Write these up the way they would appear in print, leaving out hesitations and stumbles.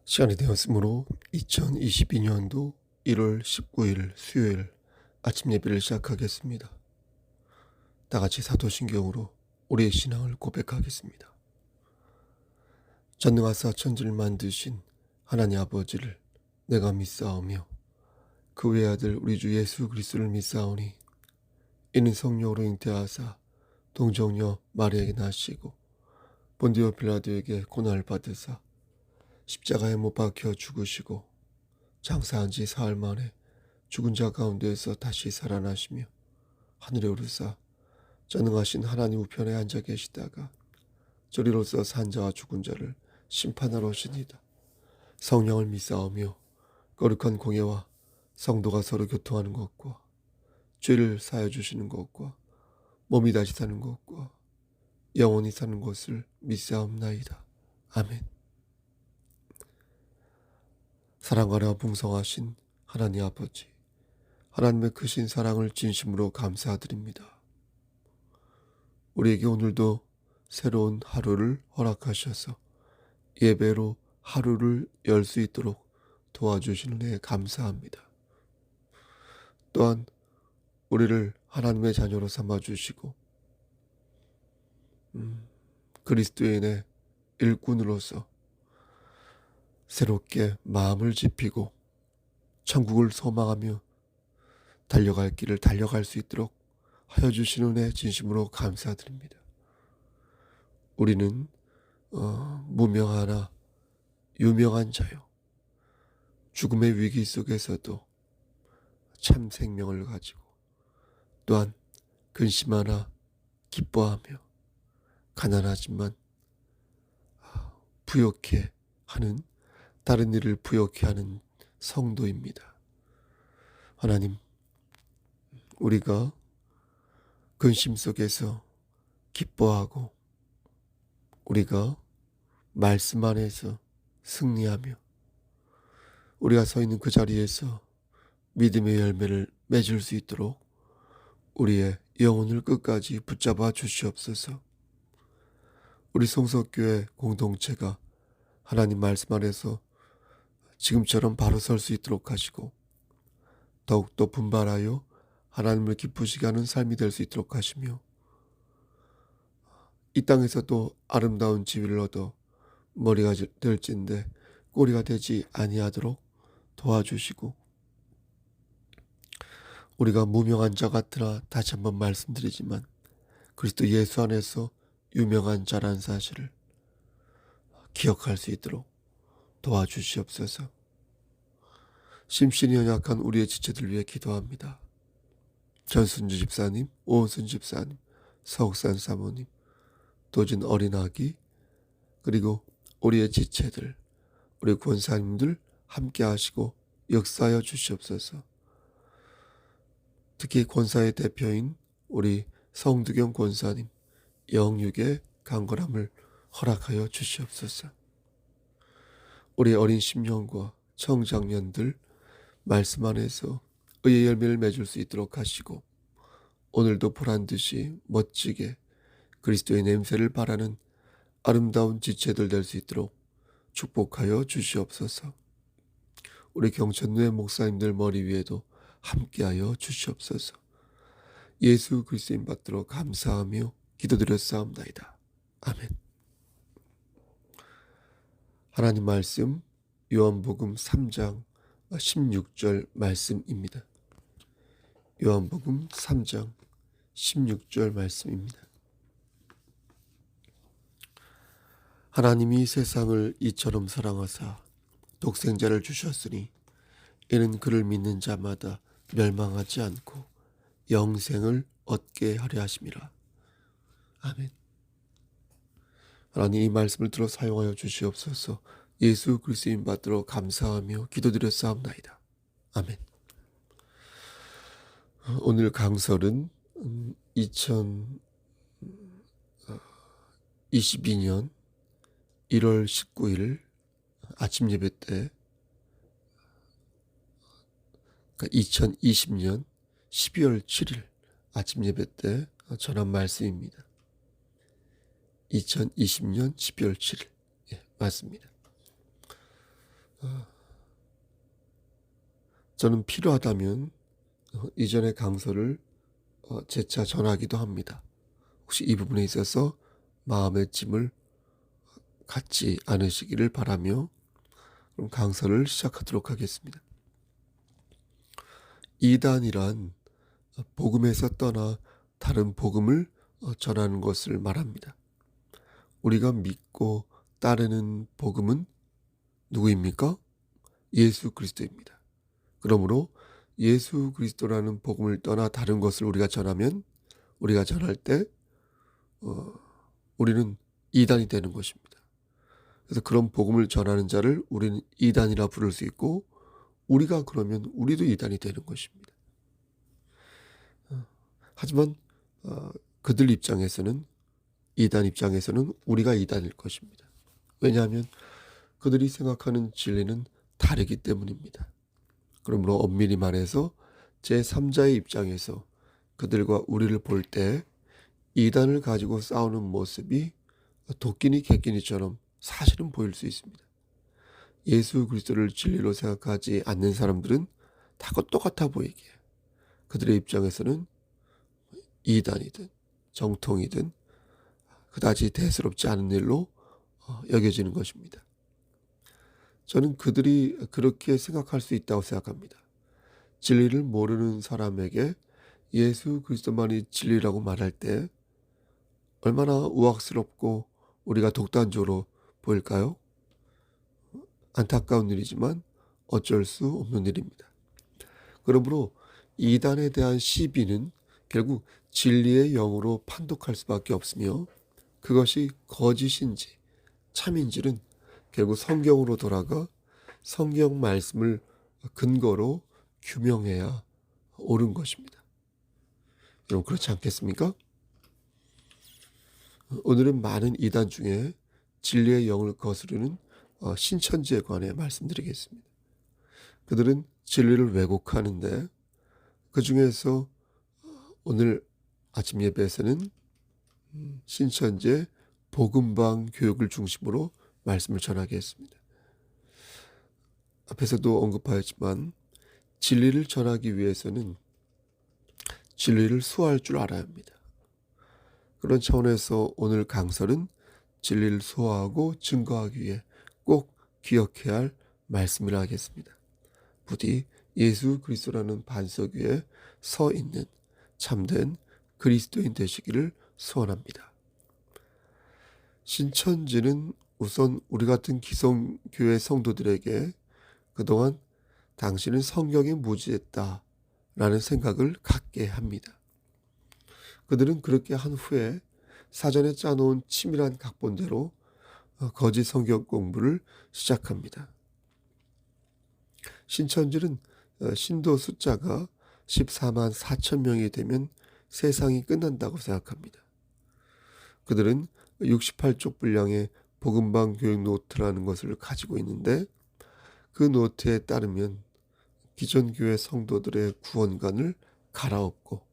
시간이 되었으므로 2022년도 1월 19일 수요일 아침 예배를 시작하겠습니다. 다 같이 사도신경으로 우리의 신앙을 고백하겠습니다. 전능하사 천지를 만드신 하나님 아버지를 내가 믿사오며 그 외아들 우리 주 예수 그리스도를 믿사오니 이는 성령으로 잉태하사 동정녀 마리아에게 나시고 본디오 빌라도에게 고난을 받으사 십자가에 못 박혀 죽으시고 장사한 지 사흘 만에 죽은 자 가운데에서 다시 살아나시며 하늘에 오르사 전능하신 하나님 우편에 앉아 계시다가 저리로서 산 자와 죽은 자를 심판하러 오시니다. 성령을 믿사오며 거룩한 공예와 성도가 서로 교통하는 것과 죄를 사하여 주시는 것과 몸이 다시 사는 것과 영원히 사는 것을 믿사옵나이다. 아멘. 사랑하라 풍성하신 하나님 아버지, 하나님의 크신 사랑을 진심으로 감사드립니다. 우리에게 오늘도 새로운 하루를 허락하셔서 예배로 하루를 열 수 있도록 도와주시는 은혜에 감사합니다. 또한 우리를 하나님의 자녀로 삼아주시고 그리스도인의 일꾼으로서 새롭게 마음을 짚히고 천국을 소망하며 달려갈 길을 달려갈 수 있도록 하여 주시는 은혜 진심으로 감사드립니다. 우리는 무명하나 유명한 자요, 죽음의 위기 속에서도 참 생명을 가지고 또한 근심하나 기뻐하며 가난하지만 부욕해 하는, 다른 일을 부욕해 하는 성도입니다. 하나님, 우리가 근심 속에서 기뻐하고 우리가 말씀 안에서 승리하며 우리가 서 있는 그 자리에서 믿음의 열매를 맺을 수 있도록 우리의 영혼을 끝까지 붙잡아 주시옵소서. 우리 성석교회 공동체가 하나님 말씀 안에서 지금처럼 바로 설 수 있도록 하시고 더욱더 분발하여 하나님을 기쁘시게 하는 삶이 될 수 있도록 하시며 이 땅에서도 아름다운 지위를 얻어 머리가 될진데 꼬리가 되지 아니하도록 도와주시고, 우리가 무명한 자 같으나 다시 한번 말씀드리지만 그리스도 예수 안에서 유명한 자란 사실을 기억할 수 있도록 도와주시옵소서. 심신이 연약한 우리의 지체들 위해 기도합니다. 전순주 집사님, 오은순 집사님, 서욱산 사모님, 도진 어린아기, 그리고 우리의 지체들, 우리 권사님들 함께 하시고 역사하여 주시옵소서. 특히 권사의 대표인 우리 성두경 권사님 영육의 강건함을 허락하여 주시옵소서. 우리 어린 심령과 청장년들 말씀 안에서 의의 열매를 맺을 수 있도록 하시고 오늘도 보란듯이 멋지게 그리스도의 냄새를 바라는 아름다운 지체들 될 수 있도록 축복하여 주시옵소서. 우리 경천루의 목사님들 머리 위에도 함께하여 주시옵소서. 예수 그리스도인 받들어 감사하며 기도드렸사옵나이다. 아멘. 하나님 말씀 요한복음 3장 16절 말씀입니다. 요한복음 3장 16절 말씀입니다. 하나님이 세상을 이처럼 사랑하사 독생자를 주셨으니 이는 그를 믿는 자마다 멸망하지 않고 영생을 얻게 하려 하심이라. 아멘. 하나님, 이 말씀을 들어 사용하여 주시옵소서. 예수 그리스도인 받들어 감사하며 기도드렸사옵나이다. 아멘. 오늘 강설은 2022년 1월 19일 아침 예배 때, 그러니까 2020년 12월 7일 아침 예배 때 전한 말씀입니다. 2020년 12월 7일 맞습니다. 저는 필요하다면 이전의 강서를 재차 전하기도 합니다. 혹시 이 부분에 있어서 마음의 짐을 갖지 않으시기를 바라며 그럼 강서를 시작하도록 하겠습니다. 이단이란 복음에서 떠나 다른 복음을 전하는 것을 말합니다. 우리가 믿고 따르는 복음은 누구입니까? 예수 그리스도입니다. 그러므로 예수 그리스도라는 복음을 떠나 다른 것을 우리가 전하면 우리가 전할 때 우리는 이단이 되는 것입니다. 그래서 그런 복음을 전하는 자를 우리는 이단이라 부를 수 있고 우리가 그러면 우리도 이단이 되는 것입니다. 하지만 그들 입장에서는 이단 입장에서는 우리가 이단일 것입니다. 왜냐하면 그들이 생각하는 진리는 다르기 때문입니다. 그러므로 엄밀히 말해서 제3자의 입장에서 그들과 우리를 볼 때 이단을 가지고 싸우는 모습이 도끼니 개끼니처럼 사실은 보일 수 있습니다. 예수 그리스도를 진리로 생각하지 않는 사람들은 다 똑같아 보이기에 그들의 입장에서는 이단이든 정통이든 그다지 대수롭지 않은 일로 여겨지는 것입니다. 저는 그들이 그렇게 생각할 수 있다고 생각합니다. 진리를 모르는 사람에게 예수 그리스도만이 진리라고 말할 때 얼마나 우악스럽고 우리가 독단적으로 보일까요? 안타까운 일이지만 어쩔 수 없는 일입니다. 그러므로 이단에 대한 시비는 결국 진리의 영으로 판독할 수밖에 없으며 그것이 거짓인지 참인지는 결국 성경으로 돌아가 성경 말씀을 근거로 규명해야 옳은 것입니다. 여러분 그렇지 않겠습니까? 오늘은 많은 이단 중에 진리의 영을 거스르는 신천지에 관해 말씀드리겠습니다. 그들은 진리를 왜곡하는데 그 중에서 오늘 아침 예배에서는 신천지의 복음방 교육을 중심으로 말씀을 전하겠습니다. 앞에서도 언급하였지만 진리를 전하기 위해서는 진리를 수호할 줄 알아야 합니다. 그런 차원에서 오늘 강설은 진리를 수호하고 증거하기 위해 꼭 기억해야 할 말씀을 하겠습니다. 부디 예수 그리스도라는 반석 위에 서 있는 참된 그리스도인 되시기를 소원합니다. 신천지는 우선 우리 같은 기성교회 성도들에게 그동안 당신은 성경에 무지했다라는 생각을 갖게 합니다. 그들은 그렇게 한 후에 사전에 짜놓은 치밀한 각본대로 거짓 성경 공부를 시작합니다. 신천지는 신도 숫자가 14만 4천 명이 되면 세상이 끝난다고 생각합니다. 그들은 68쪽 분량의 복음방 교육 노트라는 것을 가지고 있는데 그 노트에 따르면 기존 교회 성도들의 구원관을 갈아엎고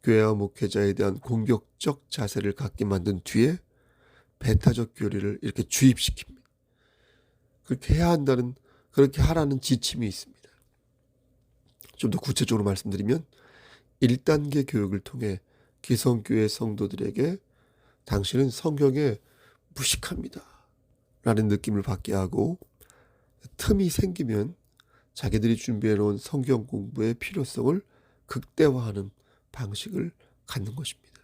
교회와 목회자에 대한 공격적 자세를 갖게 만든 뒤에 배타적 교리를 이렇게 주입시킵니다. 그렇게 해야 한다는, 그렇게 하라는 지침이 있습니다. 좀 더 구체적으로 말씀드리면 1단계 교육을 통해 기성교회 성도들에게 당신은 성경에 무식합니다 라는 느낌을 받게 하고 틈이 생기면 자기들이 준비해 놓은 성경 공부의 필요성을 극대화하는 방식을 갖는 것입니다.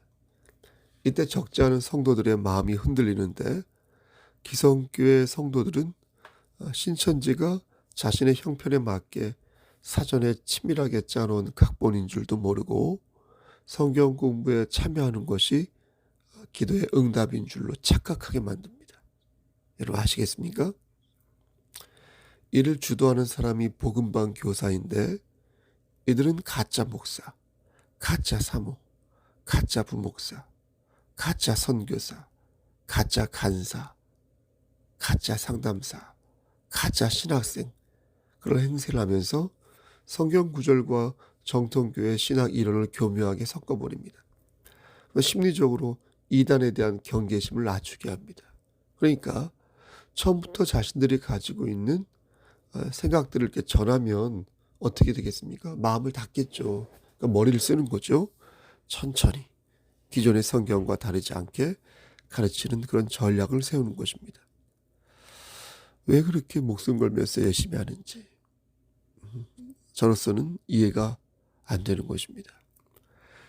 이때 적지 않은 성도들의 마음이 흔들리는데 기성교회 성도들은 신천지가 자신의 형편에 맞게 사전에 치밀하게 짜놓은 각본인 줄도 모르고 성경 공부에 참여하는 것이 기도의 응답인 줄로 착각하게 만듭니다. 여러분 아시겠습니까? 이를 주도하는 사람이 복음방 교사인데 이들은 가짜 목사, 가짜 사모, 가짜 부목사, 가짜 선교사, 가짜 간사, 가짜 상담사, 가짜 신학생 그런 행세를 하면서 성경 구절과 정통교회 신학 이론을 교묘하게 섞어버립니다. 심리적으로 이단에 대한 경계심을 낮추게 합니다. 그러니까 처음부터 자신들이 가지고 있는 생각들을 이렇게 전하면 어떻게 되겠습니까? 마음을 닫겠죠. 그러니까 머리를 쓰는 거죠. 천천히 기존의 성경과 다르지 않게 가르치는 그런 전략을 세우는 것입니다. 왜 그렇게 목숨 걸면서 열심히 하는지 저로서는 이해가 안 되는 것입니다.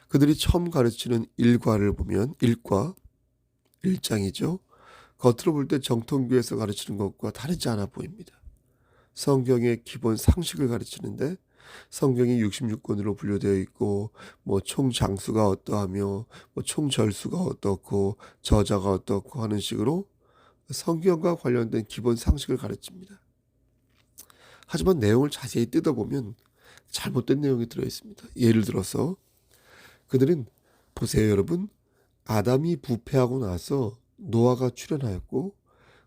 그들이 처음 가르치는 일과를 보면 일과 1장이죠. 겉으로 볼 때 정통교에서 가르치는 것과 다르지 않아 보입니다. 성경의 기본 상식을 가르치는데 성경이 66권으로 분류되어 있고 총장수가 어떠하며 총절수가 어떻고 저자가 어떻고 하는 식으로 성경과 관련된 기본 상식을 가르칩니다. 하지만 내용을 자세히 뜯어보면 잘못된 내용이 들어있습니다. 예를 들어서 그들은 보세요 여러분, 아담이 부패하고 나서 노아가 출현하였고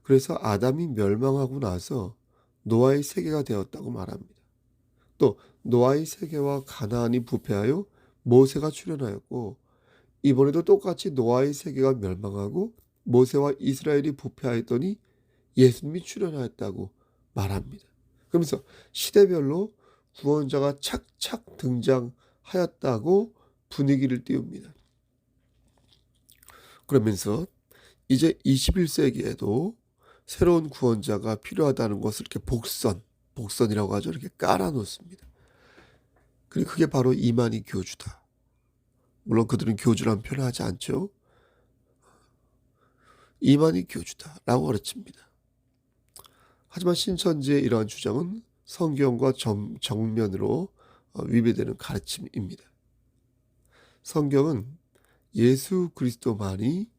그래서 아담이 멸망하고 나서 노아의 세계가 되었다고 말합니다. 또 노아의 세계와 가나안이 부패하여 모세가 출현하였고 이번에도 똑같이 노아의 세계가 멸망하고 모세와 이스라엘이 부패하였더니 예수님이 출현하였다고 말합니다. 그러면서 시대별로 구원자가 착착 등장하였다고 분위기를 띄웁니다. 그러면서 이제 21세기에도 새로운 구원자가 필요하다는 것을 이렇게 복선이라고 하죠. 이렇게 깔아놓습니다. 그리고 그게 바로 이만희 교주다. 물론 그들은 교주라는 표현을 하지 않죠. 이만희 교주다라고 가르칩니다. 하지만 신천지의 이러한 주장은 성경과 정면으로 위배되는 가르침입니다. 성경은 예수 그리스도만이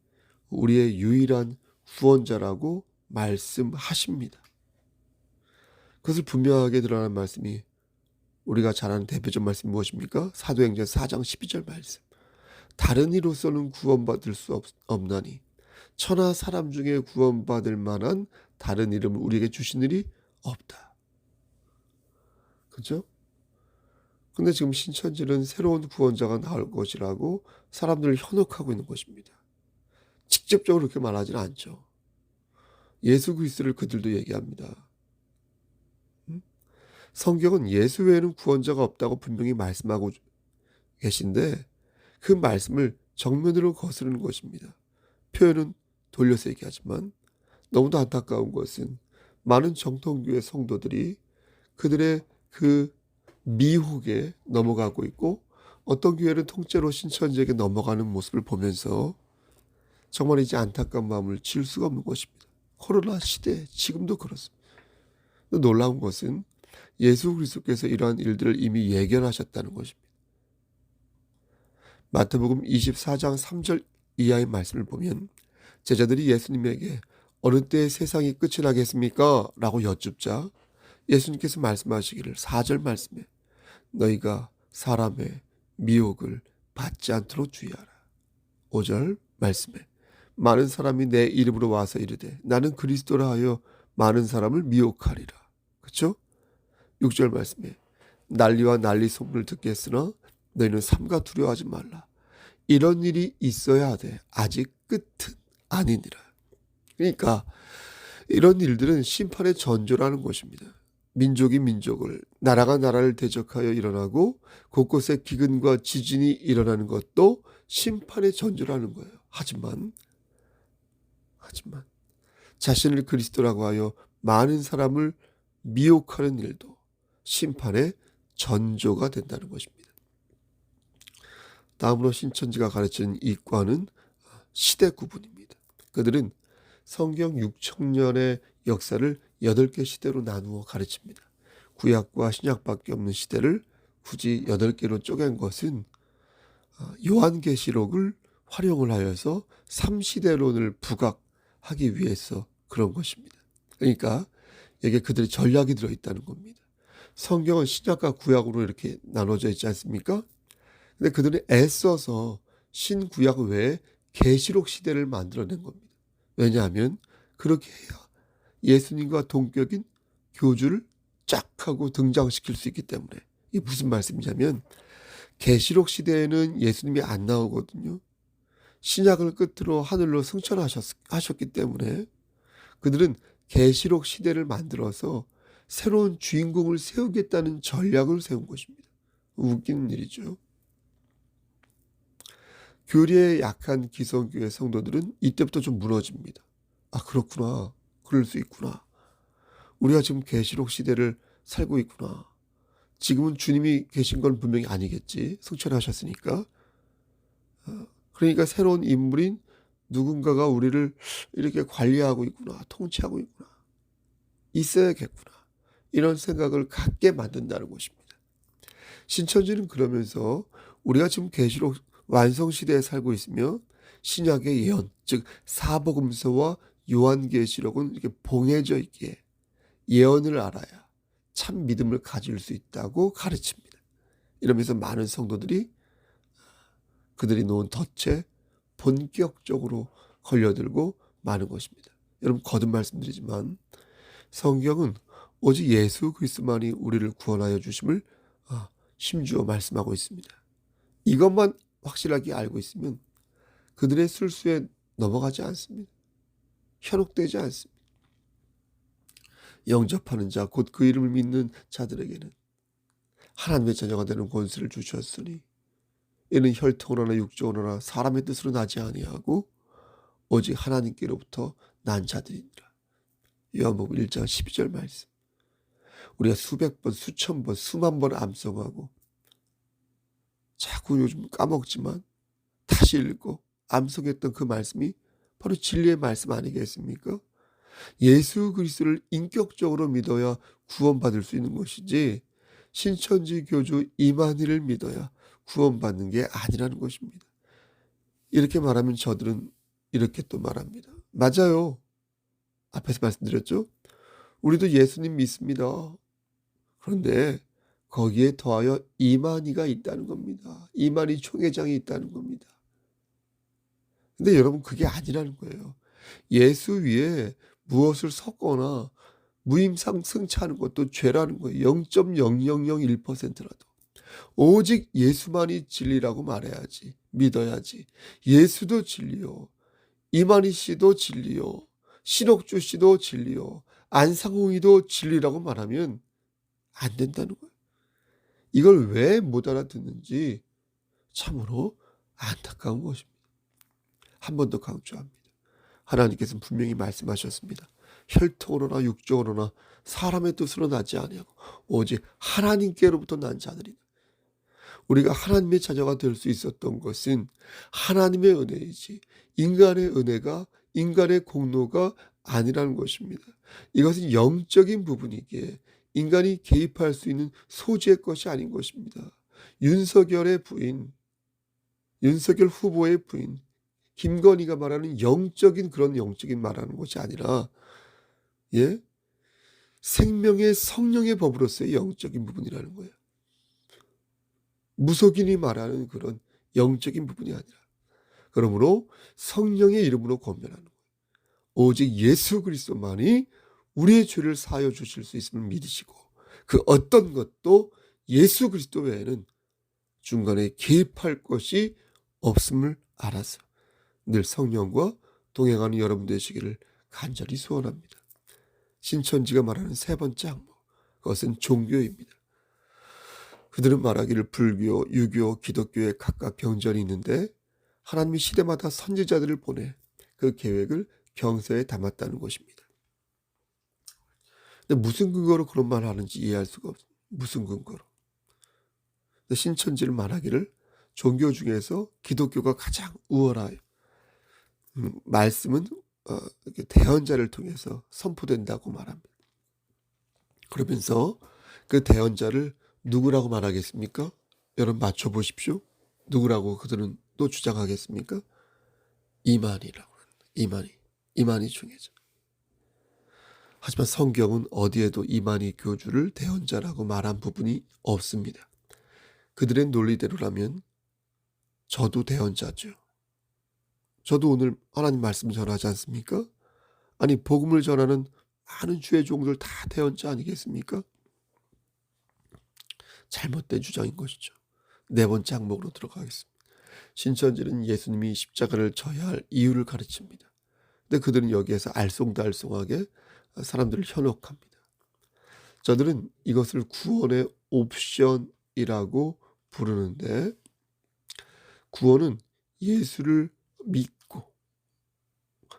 우리의 유일한 구원자라고 말씀하십니다. 그것을 분명하게 드러나는 말씀이 우리가 잘 아는 대표적 말씀이 무엇입니까? 사도행전 4장 12절 말씀. 다른 이로서는 구원받을 수 없나니 천하 사람 중에 구원받을 만한 다른 이름을 우리에게 주신 일이 없다. 그렇죠? 근데 지금 신천지는 새로운 구원자가 나올 것이라고 사람들을 현혹하고 있는 것입니다. 직접적으로 그렇게 말하지는 않죠. 예수 그리스도를 그들도 얘기합니다. 성경은 예수 외에는 구원자가 없다고 분명히 말씀하고 계신데 그 말씀을 정면으로 거스르는 것입니다. 표현은 돌려서 얘기하지만 너무도 안타까운 것은 많은 정통교회 성도들이 그들의 그 미혹에 넘어가고 있고 어떤 교회는 통째로 신천지에게 넘어가는 모습을 보면서 정말 이제 안타까운 마음을 지울 수가 없는 것입니다. 코로나 시대 지금도 그렇습니다. 놀라운 것은 예수 그리스도께서 이러한 일들을 이미 예견하셨다는 것입니다. 마태복음 24장 3절 이하의 말씀을 보면 제자들이 예수님에게 어느 때에 세상이 끝이 나겠습니까? 라고 여쭙자 예수님께서 말씀하시기를 4절 말씀에 너희가 사람의 미혹을 받지 않도록 주의하라. 5절 말씀에 많은 사람이 내 이름으로 와서 이르되 나는 그리스도라 하여 많은 사람을 미혹하리라. 그렇죠? 6절 말씀에 난리와 난리 소문을 듣겠으나 너희는 삼가 두려워하지 말라. 이런 일이 있어야 돼. 아직 끝은 아니니라. 그러니까 이런 일들은 심판의 전조라는 것입니다. 민족이 민족을, 나라가 나라를 대적하여 일어나고 곳곳에 기근과 지진이 일어나는 것도 심판의 전조라는 거예요. 하지만 자신을 그리스도라고 하여 많은 사람을 미혹하는 일도 심판의 전조가 된다는 것입니다. 다음으로 신천지가 가르치는 이과는 시대 구분입니다. 그들은 성경 6,000년의 역사를 8개 시대로 나누어 가르칩니다. 구약과 신약밖에 없는 시대를 굳이 8개로 쪼갠 것은 요한계시록을 활용을 하여서 3시대론을 부각하기 위해서 그런 것입니다. 그러니까 여기에 그들의 전략이 들어있다는 겁니다. 성경은 신약과 구약으로 이렇게 나눠져 있지 않습니까? 근데 그들은 애써서 신구약 외에 계시록 시대를 만들어낸 겁니다. 왜냐하면 그렇게 해야 예수님과 동격인 교주를 쫙 하고 등장시킬 수 있기 때문에. 이게 무슨 말씀이냐면 계시록 시대에는 예수님이 안 나오거든요. 신약을 끝으로 하늘로 승천하셨기 때문에 그들은 계시록 시대를 만들어서 새로운 주인공을 세우겠다는 전략을 세운 것입니다. 웃기는 일이죠. 교리에 약한 기성교회 성도들은 이때부터 좀 무너집니다. 아, 그렇구나. 그럴 수 있구나. 우리가 지금 계시록 시대를 살고 있구나. 지금은 주님이 계신 건 분명히 아니겠지. 승천하셨으니까. 그러니까 새로운 인물인 누군가가 우리를 이렇게 관리하고 있구나. 통치하고 있구나. 있어야겠구나. 이런 생각을 갖게 만든다는 것입니다. 신천지는 그러면서 우리가 지금 계시록 완성시대에 살고 있으며 신약의 예언, 즉 사복음서와 요한계시록은 이렇게 봉해져 있기에 예언을 알아야 참 믿음을 가질 수 있다고 가르칩니다. 이러면서 많은 성도들이 그들이 놓은 덫에 본격적으로 걸려들고 마는 것입니다. 여러분, 거듭 말씀드리지만 성경은 오직 예수 그리스도만이 우리를 구원하여 주심을 심주어 말씀하고 있습니다. 이것만 확실하게 알고 있으면 그들의 술수에 넘어가지 않습니다. 현혹되지 않습니다. 영접하는 자, 곧 그 이름을 믿는 자들에게는 하나님의 자녀가 되는 권세를 주셨으니 이는 혈통으로나 육정으로나 사람의 뜻으로 나지 아니하고 오직 하나님께로부터 난 자들이니라. 요한복음 1장 12절 말씀. 우리가 수백 번, 수천 번, 수만 번 암송하고 자꾸 요즘 까먹지만 다시 읽고 암송했던 그 말씀이 바로 진리의 말씀 아니겠습니까? 예수 그리스도를 인격적으로 믿어야 구원받을 수 있는 것이지 신천지 교주 이만희를 믿어야 구원받는 게 아니라는 것입니다. 이렇게 말하면 저들은 이렇게 또 말합니다. 맞아요. 앞에서 말씀드렸죠? 우리도 예수님 믿습니다. 그런데 거기에 더하여 이만희가 있다는 겁니다. 이만희 총회장이 있다는 겁니다. 근데 여러분, 그게 아니라는 거예요. 예수 위에 무엇을 섞거나 무임상 승차하는 것도 죄라는 거예요. 0.0001%라도. 오직 예수만이 진리라고 말해야지. 믿어야지. 예수도 진리요. 이만희 씨도 진리요. 신옥주 씨도 진리요. 안상홍이도 진리라고 말하면 안 된다는 거예요. 이걸 왜 못 알아듣는지 참으로 안타까운 것입니다. 한 번 더 강조합니다. 하나님께서는 분명히 말씀하셨습니다. 혈통으로나 육정으로나 사람의 뜻으로 나지 아니하고 오직 하나님께로부터 난 자들이다. 우리가 하나님의 자녀가 될 수 있었던 것은 하나님의 은혜이지 인간의 은혜가, 인간의 공로가 아니라는 것입니다. 이것은 영적인 부분이기에 인간이 개입할 수 있는 소지의 것이 아닌 것입니다. 윤석열의 부인, 윤석열 후보의 부인 김건희가 말하는 영적인 그런 영적인 말하는 것이 아니라 생명의 성령의 법으로서의 영적인 부분이라는 거예요. 무속인이 말하는 그런 영적인 부분이 아니라, 그러므로 성령의 이름으로 권면하는 거예요. 오직 예수 그리스도만이 우리의 죄를 사하여 주실 수 있음을 믿으시고 그 어떤 것도 예수 그리스도 외에는 중간에 개입할 것이 없음을 알아서 늘 성령과 동행하는 여러분 되시기를 간절히 소원합니다. 신천지가 말하는 세 번째 항목, 그것은 종교입니다. 그들은 말하기를 불교, 유교, 기독교에 각각 병전이 있는데 하나님이 시대마다 선지자들을 보내 그 계획을 경서에 담았다는 것입니다. 근데 무슨 근거로 그런 말을 하는지 이해할 수가 없습니다. 무슨 근거로. 근데 신천지를 말하기를 종교 중에서 기독교가 가장 우월하여 말씀은 이렇게 대언자를 통해서 선포된다고 말합니다. 그러면서 그 대언자를 누구라고 말하겠습니까? 여러분 맞춰보십시오. 누구라고 그들은 또 주장하겠습니까? 이만희라고 합니다. 이만희 총회장. 하지만 성경은 어디에도 이만희 교주를 대언자라고 말한 부분이 없습니다. 그들의 논리대로라면 저도 대언자죠. 저도 오늘 하나님 말씀 전하지 않습니까? 아니, 복음을 전하는 많은 주의 종들 다 대언자 아니겠습니까? 잘못된 주장인 것이죠. 네 번째 항목으로 들어가겠습니다. 신천지는 예수님이 십자가를 져야 할 이유를 가르칩니다. 근데 그들은 여기에서 알쏭달쏭하게 사람들을 현혹합니다. 저들은 이것을 구원의 옵션이라고 부르는데, 구원은 예수를 믿고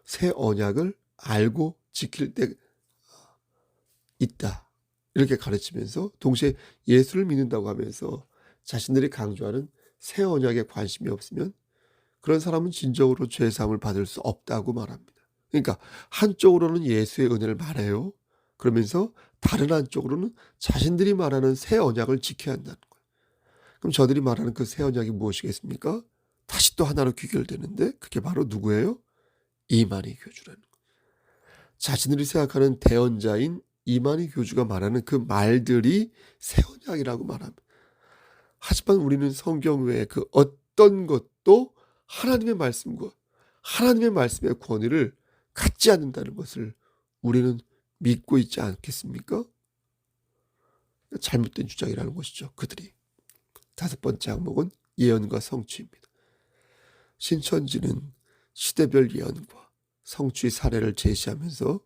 새 언약을 알고 지킬 때 있다, 이렇게 가르치면서 동시에 예수를 믿는다고 하면서 자신들이 강조하는 새 언약에 관심이 없으면 그런 사람은 진정으로 죄 사함을 받을 수 없다고 말합니다. 그러니까 한쪽으로는 예수의 은혜를 말해요. 그러면서 다른 한쪽으로는 자신들이 말하는 새 언약을 지켜야 한다는 거예요. 그럼 저들이 말하는 그 새 언약이 무엇이겠습니까? 다시 또 하나로 귀결되는데, 그게 바로 누구예요? 이만희 교주라는 거예요. 자신들이 생각하는 대언자인 이만희 교주가 말하는 그 말들이 새 언약이라고 말합니다. 하지만 우리는 성경 외에 그 어떤 것도 하나님의 말씀과 하나님의 말씀의 권위를 갖지 않는다는 것을 우리는 믿고 있지 않겠습니까? 잘못된 주장이라는 것이죠, 그들이. 다섯 번째 항목은 예언과 성취입니다. 신천지는 시대별 예언과 성취 사례를 제시하면서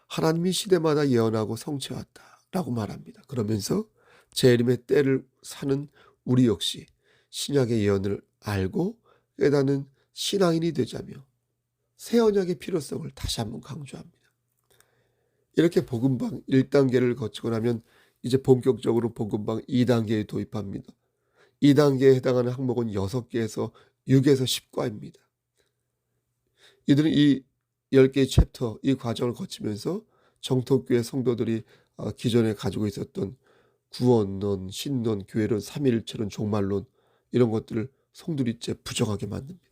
하나님이 시대마다 예언하고 성취해왔다라고 말합니다. 그러면서 재림의 때를 사는 우리 역시 신약의 예언을 알고 깨닫는 신앙인이 되자며 새 언약의 필요성을 다시 한번 강조합니다. 이렇게 복음방 1단계를 거치고 나면 이제 본격적으로 복음방 2단계에 도입합니다. 2단계에 해당하는 항목은 6개에서 6에서 10과입니다. 이들은 이 10개의 챕터, 이 과정을 거치면서 정통교회 성도들이 기존에 가지고 있었던 구원론, 신론, 교회론, 삼위일체론, 종말론, 이런 것들을 송두리째 부정하게 만듭니다.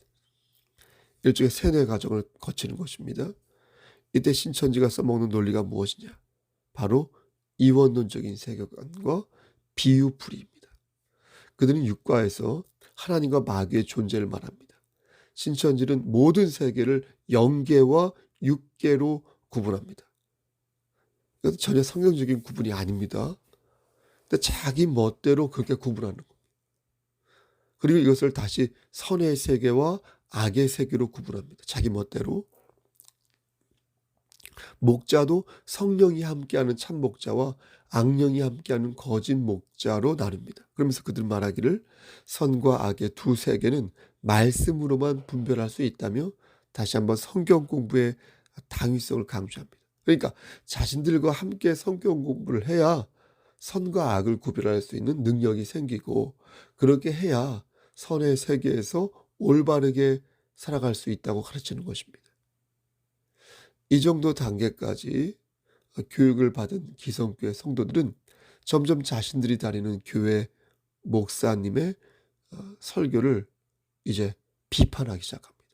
일종의 세뇌 과정을 거치는 것입니다. 이때 신천지가 써먹는 논리가 무엇이냐? 바로 이원론적인 세계관과 비유풀이입니다. 그들은 육과에서 하나님과 마귀의 존재를 말합니다. 신천지는 모든 세계를 영계와 육계로 구분합니다. 이것은 전혀 성경적인 구분이 아닙니다. 근데 자기 멋대로 그렇게 구분하는 겁니다. 그리고 이것을 다시 선의 세계와 악의 세계로 구분합니다. 자기 멋대로. 목자도 성령이 함께하는 참 목자와 악령이 함께하는 거짓 목자로 나눕니다. 그러면서 그들 말하기를 선과 악의 두 세계는 말씀으로만 분별할 수 있다며 다시 한번 성경 공부의 당위성을 강조합니다. 그러니까 자신들과 함께 성경 공부를 해야 선과 악을 구별할 수 있는 능력이 생기고, 그렇게 해야 선의 세계에서 올바르게 살아갈 수 있다고 가르치는 것입니다. 이 정도 단계까지 교육을 받은 기성교회 성도들은 점점 자신들이 다니는 교회 목사님의 설교를 이제 비판하기 시작합니다.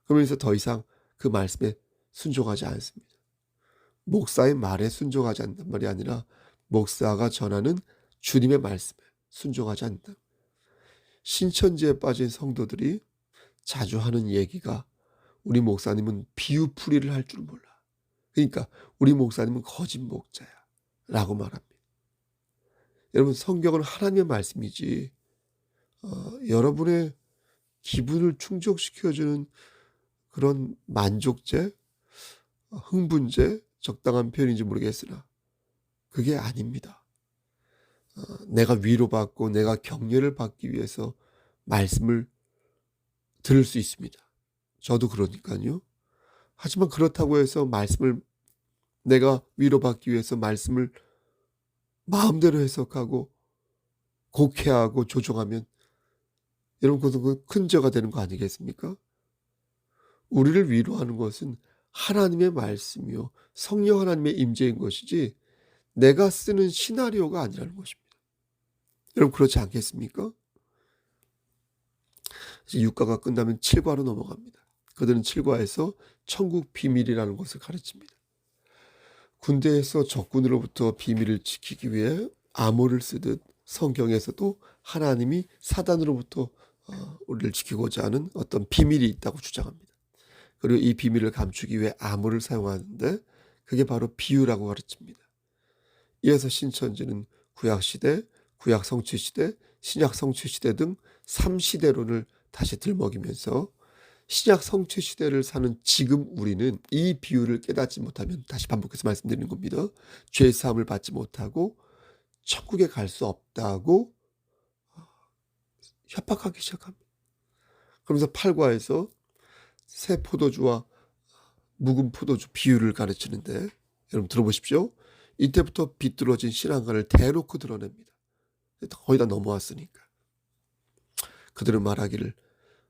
그러면서 더 이상 그 말씀에 순종하지 않습니다. 목사의 말에 순종하지 않는단 말이 아니라 목사가 전하는 주님의 말씀에 순종하지 않는다. 신천지에 빠진 성도들이 자주 하는 얘기가 우리 목사님은 비유풀이를 할 줄 몰라. 그러니까 우리 목사님은 거짓 목자야 라고 말합니다. 여러분, 성경은 하나님의 말씀이지 여러분의 기분을 충족시켜주는 그런 만족제, 흥분제, 적당한 표현인지 모르겠으나 그게 아닙니다. 내가 위로받고 내가 격려를 받기 위해서 말씀을 들을 수 있습니다. 저도 그러니까요. 하지만 그렇다고 해서 말씀을, 내가 위로받기 위해서 말씀을 마음대로 해석하고 곡해하고 조종하면 여러분, 그것은 큰 죄가 되는 거 아니겠습니까? 우리를 위로하는 것은 하나님의 말씀이요 성령 하나님의 임재인 것이지 내가 쓰는 시나리오가 아니라는 것입니다. 여러분, 그렇지 않겠습니까? 6과가 끝나면 7과로 넘어갑니다. 그들은 7과에서 천국 비밀이라는 것을 가르칩니다. 군대에서 적군으로부터 비밀을 지키기 위해 암호를 쓰듯 성경에서도 하나님이 사단으로부터 우리를 지키고자 하는 어떤 비밀이 있다고 주장합니다. 그리고 이 비밀을 감추기 위해 암호를 사용하는데 그게 바로 비유라고 가르칩니다. 이어서 신천지는 구약시대, 구약성취시대, 신약성취시대 등 3시대론을 다시 들먹이면서 신약 성취 시대를 사는 지금 우리는 이 비유를 깨닫지 못하면, 다시 반복해서 말씀드리는 겁니다, 죄 사함을 받지 못하고 천국에 갈 수 없다고 협박하기 시작합니다. 그러면서 8과에서 새 포도주와 묵은 포도주 비유를 가르치는데, 여러분 들어보십시오. 이때부터 비뚤어진 신앙관을 대놓고 드러냅니다. 거의 다 넘어왔으니까. 그들은 말하기를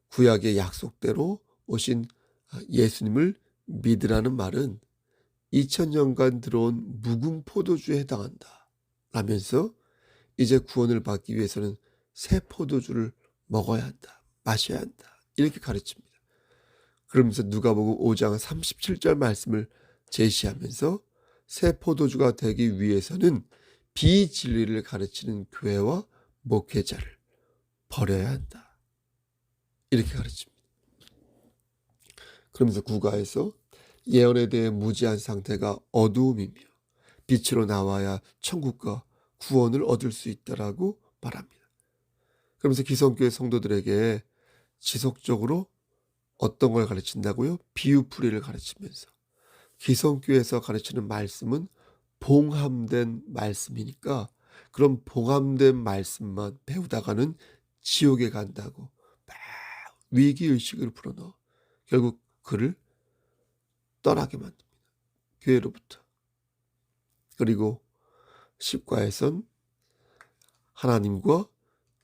구약의 약속대로 오신 예수님을 믿으라는 말은 2000년간 들어온 묵은 포도주에 해당한다 라면서 이제 구원을 받기 위해서는 새 포도주를 먹어야 한다, 마셔야 한다, 이렇게 가르칩니다. 그러면서 누가복음 5장 37절 말씀을 제시하면서 새 포도주가 되기 위해서는 비진리를 가르치는 교회와 목회자를 버려야 한다, 이렇게 가르칩니다. 그러면서 9가에서 예언에 대해 무지한 상태가 어두움이며 빛으로 나와야 천국과 구원을 얻을 수 있다라고 말합니다. 그러면서 기성교회 성도들에게 지속적으로 어떤 걸 가르친다고요? 비유풀이를 가르치면서, 기성교회에서 가르치는 말씀은 봉함된 말씀이니까 그런 봉함된 말씀만 배우다가는 지옥에 간다고 막 위기의식을 불어넣어 결국 그를 떠나게 만듭니다, 교회로부터. 그리고 10과에선 하나님과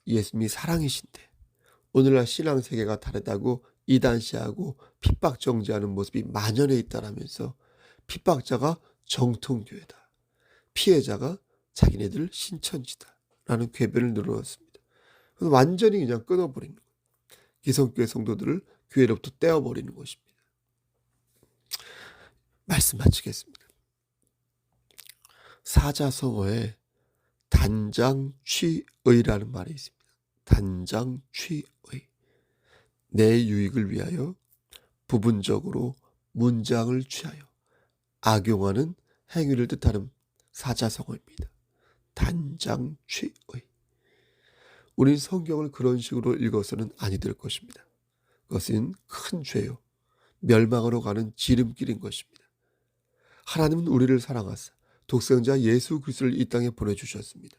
예수님이 사랑이신데 오늘날 신앙세계가 다르다고 이단시하고 핍박 정지하는 모습이 만연해 있다라면서 핍박자가 정통교회다, 피해자가 자기네들 신천지다라는 궤변을 늘어놓습니다. 완전히 그냥 끊어버리는 거예요. 기성교회 성도들을 교회로부터 떼어버리는 것입니다. 말씀 마치겠습니다. 사자성어에 단장취의라는 말이 있습니다. 단장취의. 내 유익을 위하여 부분적으로 문장을 취하여 악용하는 행위를 뜻하는 사자성어입니다. 단장취의. 우린 성경을 그런 식으로 읽어서는 아니 될 것입니다. 그것은 큰 죄요, 멸망으로 가는 지름길인 것입니다. 하나님은 우리를 사랑하사 독생자 예수 그리스도를 이 땅에 보내주셨습니다.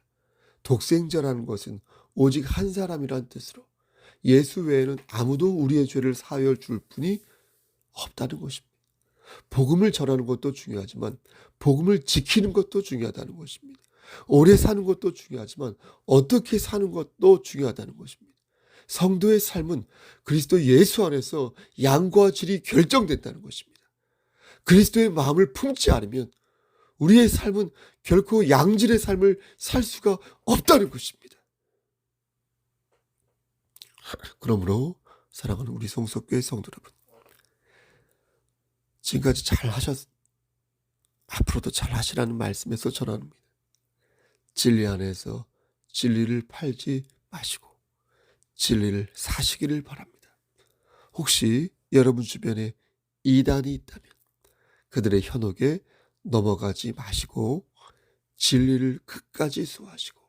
독생자라는 것은 오직 한 사람이란 뜻으로 예수 외에는 아무도 우리의 죄를 사하여 줄 분이 없다는 것입니다. 복음을 전하는 것도 중요하지만 복음을 지키는 것도 중요하다는 것입니다. 오래 사는 것도 중요하지만 어떻게 사는 것도 중요하다는 것입니다. 성도의 삶은 그리스도 예수 안에서 양과 질이 결정된다는 것입니다. 그리스도의 마음을 품지 않으면 우리의 삶은 결코 양질의 삶을 살 수가 없다는 것입니다. 그러므로 사랑하는 우리 성석교회 성도 여러분, 지금까지 앞으로도 잘 하시라는 말씀에서 전합니다. 진리 안에서 진리를 팔지 마시고 진리를 사시기를 바랍니다. 혹시 여러분 주변에 이단이 있다면 그들의 현혹에 넘어가지 마시고 진리를 끝까지 수호하시고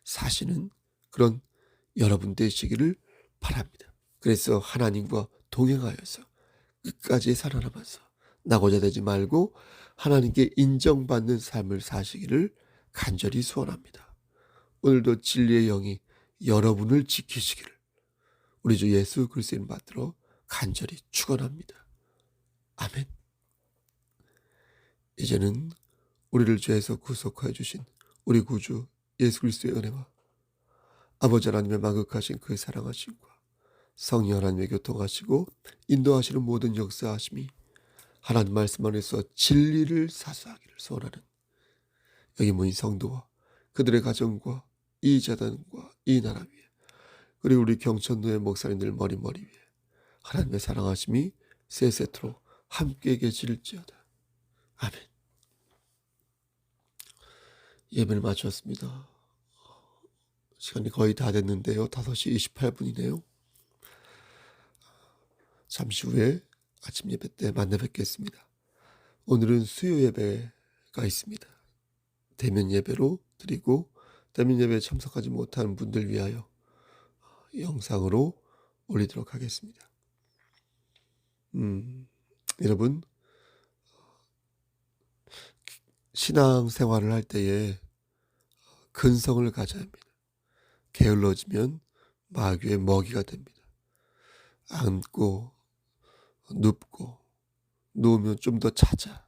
사시는 그런 여러분 되시기를 바랍니다. 그래서 하나님과 동행하여서 끝까지 살아남아서 나고자 되지 말고 하나님께 인정받는 삶을 사시기를 간절히 소원합니다. 오늘도 진리의 영이 여러분을 지키시기를 우리 주 예수 그리스도를 받들어 간절히 축원합니다. 아멘. 이제는 우리를 죄에서 구속하여 주신 우리 구주 예수 그리스도의 은혜와 아버지 하나님의 만극하신 그 사랑하심과 성령 하나님의 교통하시고 인도하시는 모든 역사하심이 하나님 말씀 안에서 진리를 사수하기를 소원하는 여기 모인 성도와 그들의 가정과 이 재단과 이 나라 위에 그리고 우리 경천도의 목사님들 머리 위에 하나님의 사랑하심이 세세토록 함께 계실지어다. 아멘. 예배를 마쳤습니다. 시간이 거의 다 됐는데요. 5시 28분이네요. 잠시 후에 아침 예배 때 만나 뵙겠습니다. 오늘은 수요 예배가 있습니다. 대면 예배로 드리고 대면 예배에 참석하지 못한 분들 위하여 영상으로 올리도록 하겠습니다. 여러분, 신앙생활을 할 때에 근성을 가져야 합니다. 게을러지면 마귀의 먹이가 됩니다. 앉고 눕고 누우면 좀 더 자자,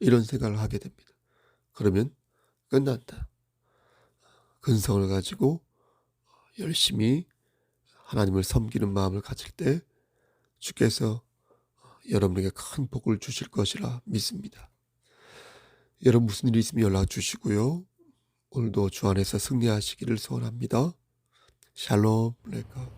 이런 생각을 하게 됩니다. 그러면 끝난다. 근성을 가지고 열심히 하나님을 섬기는 마음을 가질 때 주께서 여러분에게 큰 복을 주실 것이라 믿습니다. 여러분, 무슨 일이 있으면 연락 주시고요. 오늘도 주 안에서 승리하시기를 소원합니다. 샬롬 레카.